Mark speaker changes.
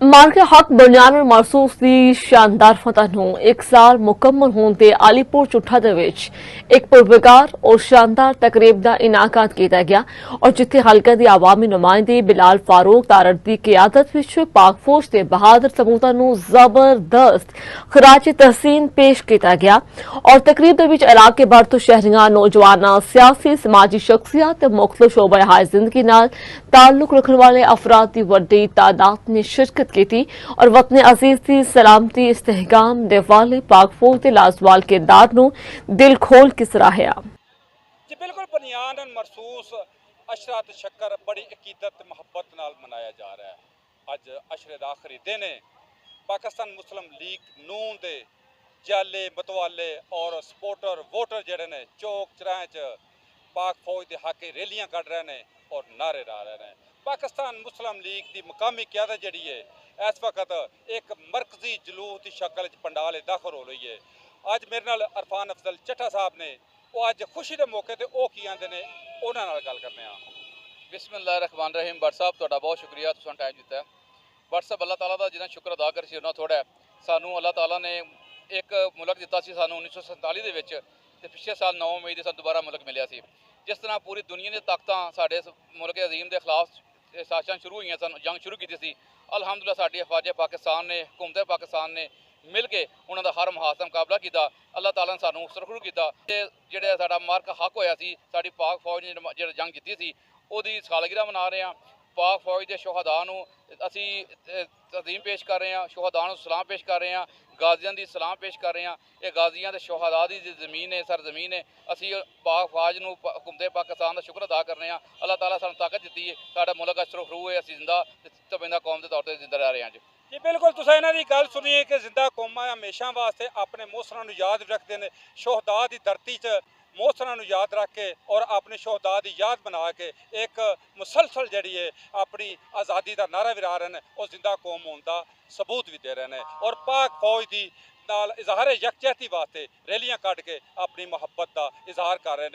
Speaker 1: मार्के हक बनियान महसूस की शानदार फतह ਨੂੰ 1 ਸਾਲ ਮੁਕੰਮਲ ਹੋਣ ਤੇ ਆਲੀਪੁਰ ਚੁੱਠਾ ਦੇ ਵਿੱਚ ਇੱਕ ਪੁਰਵਕਾਰ और शानदार तकरीब का इनाकात किया गया और जिथे हल्के के आवामी नुमाइंदे बिलाल फारूक तारड़ की क्यादत विच पाक फौज के बहादुर सबूतां ਨੂੰ जबरदस्त खराज तहसीन पेश किया गया और तकरीब के विच इलाके भर तो शहरियां नौजवानां सियासी समाजी शख्सियत मुख्तलिफ शोबे हाय जिंदगी नाल ताल्लुक रखने वाले अफराद की वड्डी तादाद ने शिरकत की और वतन अजीज की सलामती इस्तेहकाम देवाले पाक फौज के लाजवाल किरदार नूं दिल खोल के सराहया।
Speaker 2: जी बिल्कुल बनियान मरसूस अशरा ते शक्कर बड़ी अकीदत मुहब्बत नाल मनाया जा रहा है। अज अशरे दा आखिरी दिन है। पाकिस्तान मुस्लिम लीग नून दे जाले मतवाले और सपोर्टर वोटर जड़े ने चौक चौराहे च पाक फौज के हक रैलियां कढ़ रहे हैं और नारे ला रहे हैं। पाकिस्तान मुस्लिम लीग की मुकामी क्यादत जी है इस वक्त एक मरकजी जलूस की शक्ल पंडाल दाखिल हो रही है। अज मेरे नाल अरफान अफजल चट्टा साहब ने वो अज खुशी के मौके पर वो की आते हैं उन्होंने नाल गल करने।
Speaker 3: बिस्मिल्लाह रहमान रहीम। बट साहब तुहाडा बहुत शुक्रिया, तुसां टाइम दिता है। बट साहब अल्लाह ताला का जिन्ना शुक्र अदा कर उन्ना थोड़ा है। सानू अल्लाह ताला ने एक मुल्क दिता सी सानू 1947 दे विच ते पिछले साल 9 मई के सानू दोबारा मुल्क मिलिया सी। जिस तरह पूरी दुनिया दी ताकतां साडे मुल्क अजीम के खिलाफ साजिशां शुरू हुई सन, जंग शुरू की सी। अलहमदुलिल्लाह साडी अफवाज पाकिस्तान ने हुकूमत पाकिस्तान ने मिल के उन्होंने हर मुहासम मुकाबला किया। अल्लाह ताला ने सानू सुरखरू किया। जो साडा मार्क हक होया सी, साडी पाक फौज ने जो जंग जीती सी उसकी सालगिरह मना रहे हैं। पाक फौज के शहादा असी तज़ीम पेश कर रहे हैं, शहादा सलाम पेश कर रहे हैं, गाजियां की सलाम पेश कर रहे हैं। ये गाजियां के शहादा की जमीन है, सरजमीन है। असी पाक फौज को हुकूमत पाकिस्तान का शुक्र अदा कर रहे हैं। अल्लाह ताला सानू ताकत दी है, साडा मुल्क अशरफरू है, असी जिंदा तबिंदा कौम के तौर पर जिंदा रह रहे हैं।
Speaker 2: जी बिल्कुल तुसां इन्हां दी गल सुनी है कि जिंदा कौमां हमेशा वास्ते अपने मोहसरां नूं याद रखते हैं। शोहदा की धरती च मोहसरां नूं याद रख के और अपने शोहदा की याद बना के एक मुसलसल जी है अपनी आज़ादी का नारा भी ला रहे हैं और जिंदा कौम होने का सबूत भी दे रहे हैं और पाक फौज की नाल इजहार यकजहती वास्ते रैलियां कढ़ के अपनी मुहब्बत का इजहार कर रहे हैं।